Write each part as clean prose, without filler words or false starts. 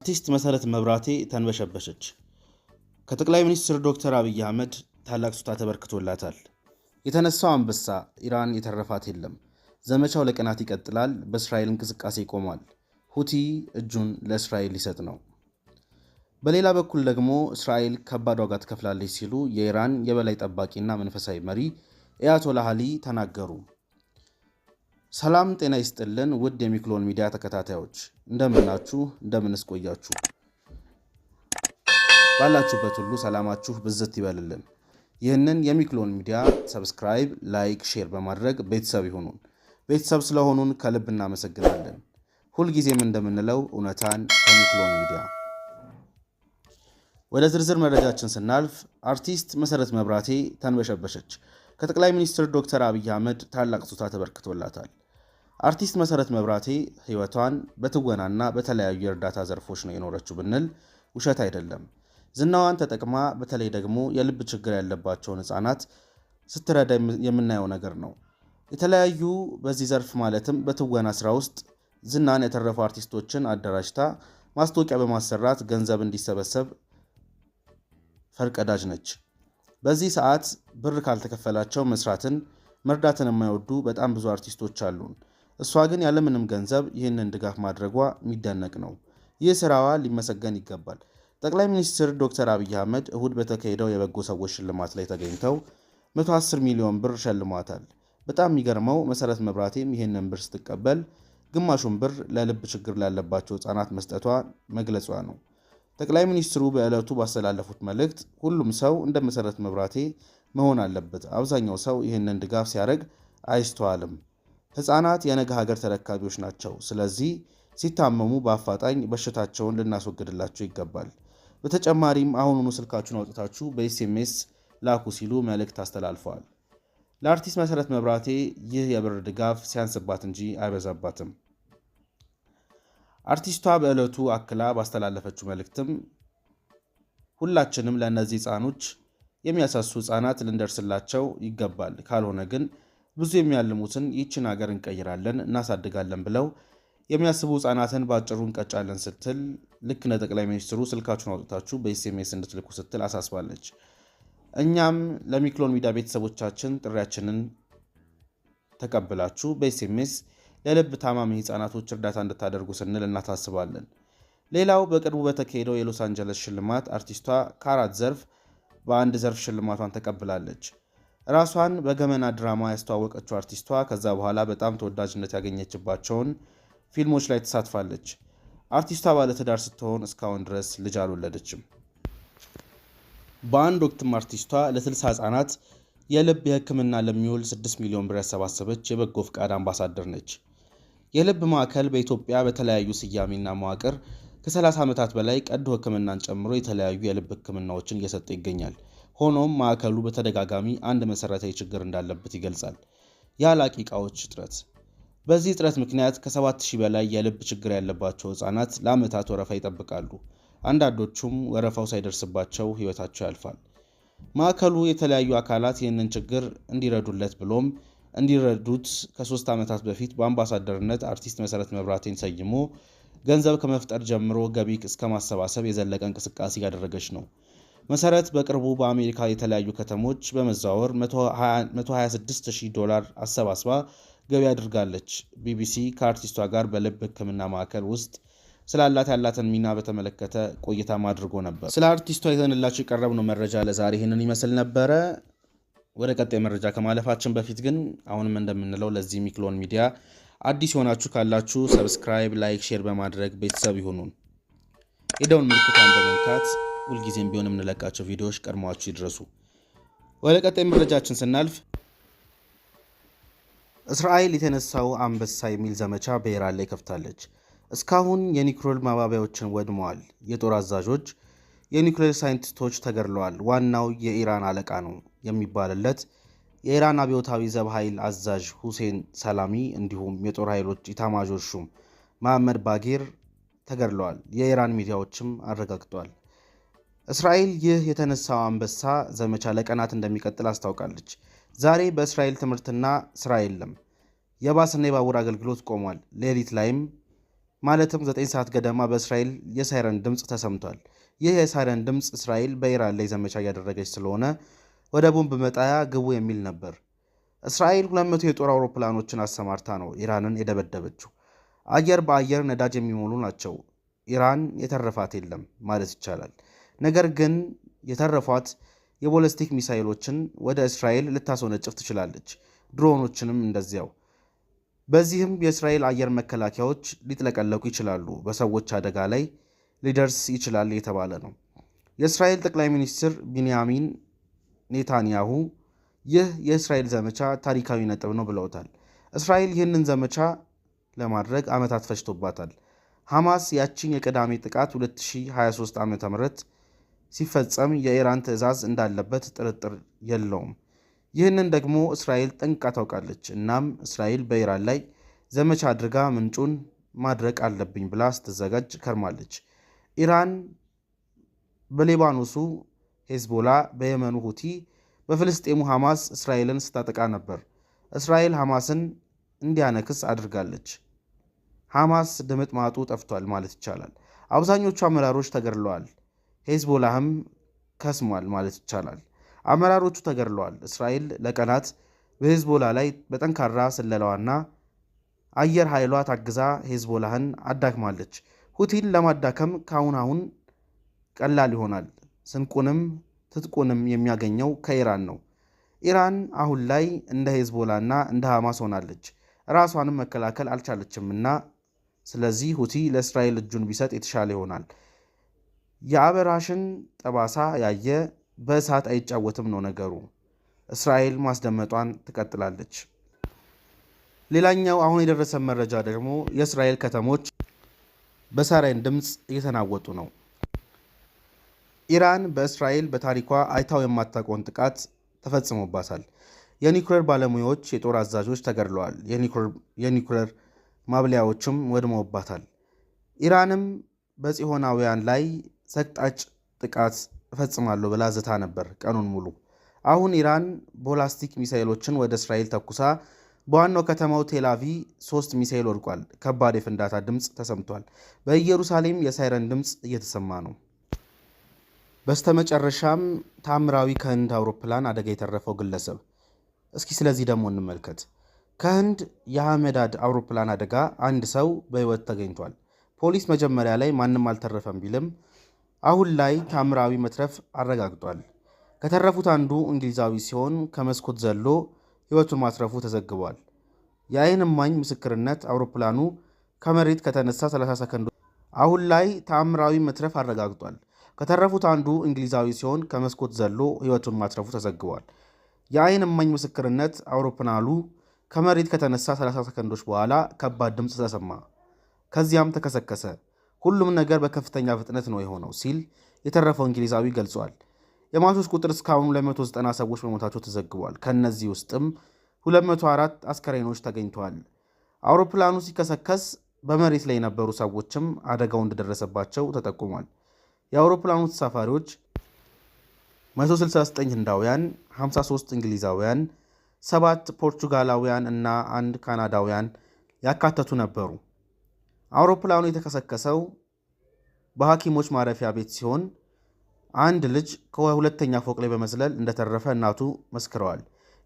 አርቲስት መሰረት መብራቴ ተንበሸበሸች። ከጠቅላይ ሚኒስትር ዶክተር አብይ አህመድ ታላቅ ስጦታ ተበርክቶላታል። የተነሳው አንበሳ ኢራን የተረፋት የለም። ዘመቻው ለቀናት ይቀጥላል። በእስራኤል እንቅስቃሴ ቆሟል። ሁቲ እጁን ለእስራኤል ሊሰጥ ነው። በሌላ በኩል ደግሞ እስራኤል ከባድ ዋጋ ትከፍላለች ሲሉ የኢራን የበላይ ጠባቂና መንፈሳዊ መሪ አያቶላህ አሊ ተናገሩ። ሰላም ጤና ይስጥልን ውድ የሚክሎን ሚዲያ ተከታታዮች እንደምናችሁ እንደምንስ ቆያችሁ። ባላችሁበት ሁሉ ሰላማችሁ ብዝት ይበልልን። ይህንን የሚክሎን ሚዲያ ሰብስክራይብ፣ ላይክ፣ ሼር በማድረግ ቤተሰብ ይሁኑን። ቤተሰብ ስለሆኑን ከልብ እናመሰግናለን። ሁልጊዜም እንደምንለው እውነታን ከሚክሎን ሚዲያ። ወደ ዝርዝር መረጃችን ስናልፍ አርቲስት መሰረት መብራቴ ተንበሸበሸች። ከጠቅላይ ሚኒስትር ዶክተር አብይ አህመድ ታላቅ ስጦታ ተበርክቶላታል። አርቲስት መሰረት መብራቴ ህይወቷን በትወናና በተለያዩ የእርዳታ ዘርፎች ነው የኖረችው ብንል ውሸት አይደለም። ዝናዋን ተጠቅማ በተለይ ደግሞ የልብ ችግር ያለባቸውን ህፃናት ስትረዳ የምናየው ነገር ነው። የተለያዩ በዚህ ዘርፍ ማለትም በትወና ስራ ውስጥ ዝናን የተረፉ አርቲስቶችን አደራጅታ ማስታወቂያ በማሰራት ገንዘብ እንዲሰበሰብ ፈርቀዳጅ ነች። በዚህ ሰዓት ብር ካልተከፈላቸው መስራትን መርዳትን የማይወዱ በጣም ብዙ አርቲስቶች አሉን። እሷ ግን ያለምንም ገንዘብ ይህንን ድጋፍ ማድረጓ የሚደነቅ ነው። ይህ ስራዋ ሊመሰገን ይገባል። ጠቅላይ ሚኒስትር ዶክተር አብይ አህመድ እሁድ በተካሄደው የበጎ ሰዎች ሽልማት ላይ ተገኝተው 110 ሚሊዮን ብር ሸልሟታል። በጣም የሚገርመው መሰረት መብራቴም ይህንን ብር ስትቀበል ግማሹን ብር ለልብ ችግር ላለባቸው ህፃናት መስጠቷ መግለጿ ነው። ጠቅላይ ሚኒስትሩ በዕለቱ ባስተላለፉት መልእክት ሁሉም ሰው እንደ መሰረት መብራቴ መሆን አለበት። አብዛኛው ሰው ይህንን ድጋፍ ሲያደርግ አይስተዋልም። ህፃናት የነገ ሀገር ተረካቢዎች ናቸው። ስለዚህ ሲታመሙ በአፋጣኝ በሽታቸውን ልናስወግድላቸው ይገባል። በተጨማሪም አሁኑኑ ስልካችሁን አውጥታችሁ በኤስኤምኤስ ላኩ ሲሉ መልእክት አስተላልፈዋል። ለአርቲስት መሰረት መብራቴ ይህ የብር ድጋፍ ሲያንስባት እንጂ አይበዛባትም። አርቲስቷ በዕለቱ አክላ ባስተላለፈችው መልእክትም ሁላችንም ለእነዚህ ህፃኖች የሚያሳሱ ህፃናት ልንደርስላቸው ይገባል። ካልሆነ ግን ብዙ የሚያልሙትን ይህችን ሀገር እንቀይራለን እናሳድጋለን ብለው የሚያስቡ ህፃናትን በአጭሩ እንቀጫለን ስትል ልክ እንደ ጠቅላይ ሚኒስትሩ ስልካችሁን አውጥታችሁ በኤስኤምኤስ እንድትልኩ ስትል አሳስባለች። እኛም ለሚክሎን ሚዲያ ቤተሰቦቻችን ጥሪያችንን ተቀብላችሁ በኤስኤምኤስ ለልብ ታማሚ ህፃናቶች እርዳታ እንድታደርጉ ስንል እናሳስባለን። ሌላው በቅርቡ በተካሄደው የሎስ አንጀለስ ሽልማት አርቲስቷ ከአራት ዘርፍ በአንድ ዘርፍ ሽልማቷን ተቀብላለች። ራሷን በገመና ድራማ ያስተዋወቀችው አርቲስቷ ከዛ በኋላ በጣም ተወዳጅነት ያገኘችባቸውን ፊልሞች ላይ ተሳትፋለች። አርቲስቷ ባለትዳር ስትሆን እስካሁን ድረስ ልጅ አልወለደችም። በአንድ ወቅትም አርቲስቷ ለ60 ህፃናት የልብ የህክምና ለሚውል 6 ሚሊዮን ብር ያሰባሰበች የበጎ ፍቃድ አምባሳደር ነች። የልብ ማዕከል በኢትዮጵያ በተለያዩ ስያሜና መዋቅር ከ30 ዓመታት በላይ ቀዶ ህክምናን ጨምሮ የተለያዩ የልብ ህክምናዎችን እየሰጠ ይገኛል። ሆኖም ማዕከሉ በተደጋጋሚ አንድ መሰረታዊ ችግር እንዳለበት ይገልጻል። የአላቂ ዕቃዎች እጥረት። በዚህ እጥረት ምክንያት ከ7000 በላይ የልብ ችግር ያለባቸው ህፃናት ለዓመታት ወረፋ ይጠብቃሉ። አንዳንዶቹም ወረፋው ሳይደርስባቸው ህይወታቸው ያልፋል። ማዕከሉ የተለያዩ አካላት ይህንን ችግር እንዲረዱለት ብሎም እንዲረዱት ከ3 ዓመታት በፊት በአምባሳደርነት አርቲስት መሰረት መብራቴን ሰይሞ ገንዘብ ከመፍጠር ጀምሮ ገቢ እስከ ማሰባሰብ የዘለቀ እንቅስቃሴ ያደረገች ነው። መሰረት በቅርቡ በአሜሪካ የተለያዩ ከተሞች በመዘዋወር $126,000 አሰባስባ ገቢ አድርጋለች። ቢቢሲ ከአርቲስቷ ጋር በልብ ህክምና ማዕከል ውስጥ ያላትን ሚና በተመለከተ ቆይታ አድርጎ ነበር። ስለ አርቲስቷ ይዘንላችሁ የቀረብነው መረጃ ለዛሬ ይህንን ይመስል ነበረ። ወደ ቀጣይ መረጃ ከማለፋችን በፊት ግን አሁንም እንደምንለው ለዚህ ሚክሎን ሚዲያ አዲስ የሆናችሁ ካላችሁ ሰብስክራይብ፣ ላይክ፣ ሼር በማድረግ ቤተሰብ ይሁኑን። የደወል ምልክቱን በመንካት ሁልጊዜም ቢሆን የምንለቃቸው ቪዲዮዎች ቀድሟችሁ ይድረሱ። ወደ ቀጣይ መረጃችን ስናልፍ እስራኤል የተነሳው አንበሳ የሚል ዘመቻ በኢራን ላይ ከፍታለች። እስካሁን የኒውክሌር ማባቢያዎችን ወድመዋል። የጦር አዛዦች፣ የኒውክሌር ሳይንቲስቶች ተገድለዋል። ዋናው የኢራን አለቃ ነው የሚባልለት የኢራን አብዮታዊ ዘብ ኃይል አዛዥ ሁሴን ሰላሚ እንዲሁም የጦር ኃይሎች ኢታማዦር ሹም መሐመድ ባጌር ተገድለዋል። የኢራን ሚዲያዎችም አረጋግጠዋል። እስራኤል ይህ የተነሳው አንበሳ ዘመቻ ለቀናት እንደሚቀጥል አስታውቃለች። ዛሬ በእስራኤል ትምህርትና ስራ የለም። የባስና የባቡር አገልግሎት ቆሟል። ሌሊት ላይም ማለትም 9 ሰዓት ገደማ በእስራኤል የሳይረን ድምፅ ተሰምቷል። ይህ የሳይረን ድምፅ እስራኤል በኢራን ላይ ዘመቻ እያደረገች ስለሆነ ወደ ቦምብ መጣያ ግቡ የሚል ነበር። እስራኤል 200 የጦር አውሮፕላኖችን አሰማርታ ነው ኢራንን የደበደበችው። አየር በአየር ነዳጅ የሚሞሉ ናቸው። ኢራን የተረፋት የለም ማለት ይቻላል። ነገር ግን የተረፏት የቦለስቲክ ሚሳይሎችን ወደ እስራኤል ልታስወነጭፍ ትችላለች፣ ድሮኖችንም እንደዚያው። በዚህም የእስራኤል አየር መከላከያዎች ሊጥለቀለቁ ይችላሉ፣ በሰዎች አደጋ ላይ ሊደርስ ይችላል የተባለ ነው። የእስራኤል ጠቅላይ ሚኒስትር ቢንያሚን ኔታንያሁ ይህ የእስራኤል ዘመቻ ታሪካዊ ነጥብ ነው ብለውታል። እስራኤል ይህንን ዘመቻ ለማድረግ ዓመታት ፈጅቶባታል። ሐማስ ያቺን የቅዳሜ ጥቃት 2023 ዓ.ም ሲፈጸም የኢራን ትዕዛዝ እንዳለበት ጥርጥር የለውም። ይህንን ደግሞ እስራኤል ጠንቅቃ ታውቃለች። እናም እስራኤል በኢራን ላይ ዘመቻ አድርጋ ምንጩን ማድረቅ አለብኝ ብላ ስትዘጋጅ ከርማለች። ኢራን በሊባኖሱ ሄዝቦላ፣ በየመኑ ሁቲ፣ በፍልስጤሙ ሐማስ እስራኤልን ስታጠቃ ነበር። እስራኤል ሐማስን እንዲያነክስ አድርጋለች። ሐማስ ድምጥማጡ ጠፍቷል ማለት ይቻላል። አብዛኞቹ አመራሮች ተገድለዋል። ሄዝቦላህም ከስሟል ማለት ይቻላል። አመራሮቹ ተገድለዋል። እስራኤል ለቀናት በሄዝቦላ ላይ በጠንካራ ስለላዋና አየር ኃይሏ ታግዛ ሄዝቦላህን አዳክማለች። ሁቲን ለማዳከም አሁን ቀላል ይሆናል። ስንቁንም ትጥቁንም የሚያገኘው ከኢራን ነው። ኢራን አሁን ላይ እንደ ሄዝቦላና እንደ ሐማስ ሆናለች። ራሷንም መከላከል አልቻለችምና ስለዚህ ሁቲ ለእስራኤል እጁን ቢሰጥ የተሻለ ይሆናል። የአበራሽን ጠባሳ ያየ በእሳት አይጫወትም ነው ነገሩ። እስራኤል ማስደመጧን ትቀጥላለች። ሌላኛው አሁን የደረሰ መረጃ ደግሞ የእስራኤል ከተሞች በሳይረን ድምፅ እየተናወጡ ነው። ኢራን በእስራኤል በታሪኳ አይታው የማታውቀውን ጥቃት ተፈጽሞባታል። የኒውክሌር ባለሙያዎች፣ የጦር አዛዦች ተገድለዋል። የኒውክሌር ማብለያዎችም ወድመውባታል። ኢራንም በጽዮናውያን ላይ ሰቅጣጭ ጥቃት እፈጽማለሁ ብላ ዝታ ነበር ቀኑን ሙሉ። አሁን ኢራን ቦላስቲክ ሚሳይሎችን ወደ እስራኤል ተኩሳ በዋናው ከተማው ቴልአቪቭ 3 ሚሳይል ወድቋል። ከባድ የፍንዳታ ድምፅ ተሰምቷል። በኢየሩሳሌም የሳይረን ድምፅ እየተሰማ ነው። በስተመጨረሻም ታምራዊ ከህንድ አውሮፕላን አደጋ የተረፈው ግለሰብ። እስኪ ስለዚህ ደግሞ እንመልከት። ከህንድ የአህመዳድ አውሮፕላን አደጋ አንድ ሰው በህይወት ተገኝቷል። ፖሊስ መጀመሪያ ላይ ማንም አልተረፈም ቢልም አሁን ላይ ታምራዊ መትረፍ አረጋግጧል። ከተረፉት አንዱ እንግሊዛዊ ሲሆን ከመስኮት ዘሎ ህይወቱን ማትረፉ ተዘግቧል። የአይን እማኝ ምስክርነት አውሮፕላኑ ከመሬት ከተነሳ 30 ሰከንዶች አሁን ላይ ታምራዊ መትረፍ አረጋግጧል። ከተረፉት አንዱ እንግሊዛዊ ሲሆን ከመስኮት ዘሎ ህይወቱን ማትረፉ ተዘግቧል። የአይን እማኝ ምስክርነት አውሮፕላኑ ከመሬት ከተነሳ 30 ሰከንዶች በኋላ ከባድ ድምፅ ተሰማ፣ ከዚያም ተከሰከሰ። ሁሉም ነገር በከፍተኛ ፍጥነት ነው የሆነው ሲል የተረፈው እንግሊዛዊ ገልጿል። የሟቾች ቁጥር እስካሁን 290 ሰዎች መሞታቸው ተዘግቧል። ከነዚህ ውስጥም 204 አስከሬኖች ተገኝተዋል። አውሮፕላኑ ሲከሰከስ በመሬት ላይ የነበሩ ሰዎችም አደጋው እንደደረሰባቸው ተጠቁሟል። የአውሮፕላኑ ተሳፋሪዎች 169 ህንዳውያን፣ 53 እንግሊዛውያን፣ 7 ፖርቹጋላውያን እና 1 ካናዳውያን ያካተቱ ነበሩ። አውሮፕላኑ የተከሰከሰው በሐኪሞች ማረፊያ ቤት ሲሆን አንድ ልጅ ከሁለተኛ ፎቅ ላይ በመዝለል እንደተረፈ እናቱ መስክረዋል።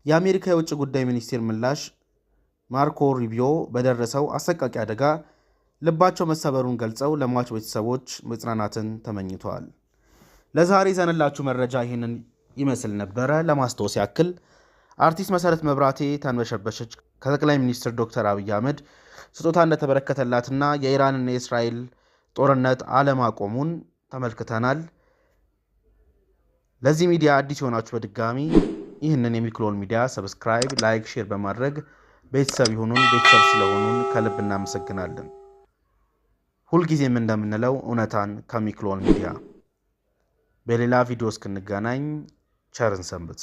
የአሜሪካ የውጭ ጉዳይ ሚኒስቴር ምላሽ ማርኮ ሩቢዮ በደረሰው አሰቃቂ አደጋ ልባቸው መሰበሩን ገልጸው ለሟች ቤተሰቦች መጽናናትን ተመኝተዋል። ለዛሬ ዘንላችሁ መረጃ ይህንን ይመስል ነበረ። ለማስታወስ ያክል አርቲስት መሰረት መብራቴ ተንበሸበሸች ከጠቅላይ ሚኒስትር ዶክተር አብይ አህመድ ስጦታ እንደተበረከተላትና የኢራንና የእስራኤል ጦርነት አለማቆሙን ተመልክተናል። ለዚህ ሚዲያ አዲስ የሆናችሁ በድጋሚ ይህንን የሚክሎን ሚዲያ ሰብስክራይብ፣ ላይክ፣ ሼር በማድረግ ቤተሰብ ይሁኑን። ቤተሰብ ስለሆኑን ከልብ እናመሰግናለን። ሁልጊዜም እንደምንለው እውነታን ከሚክሎን ሚዲያ። በሌላ ቪዲዮ እስክንገናኝ ቸርን ሰንብት።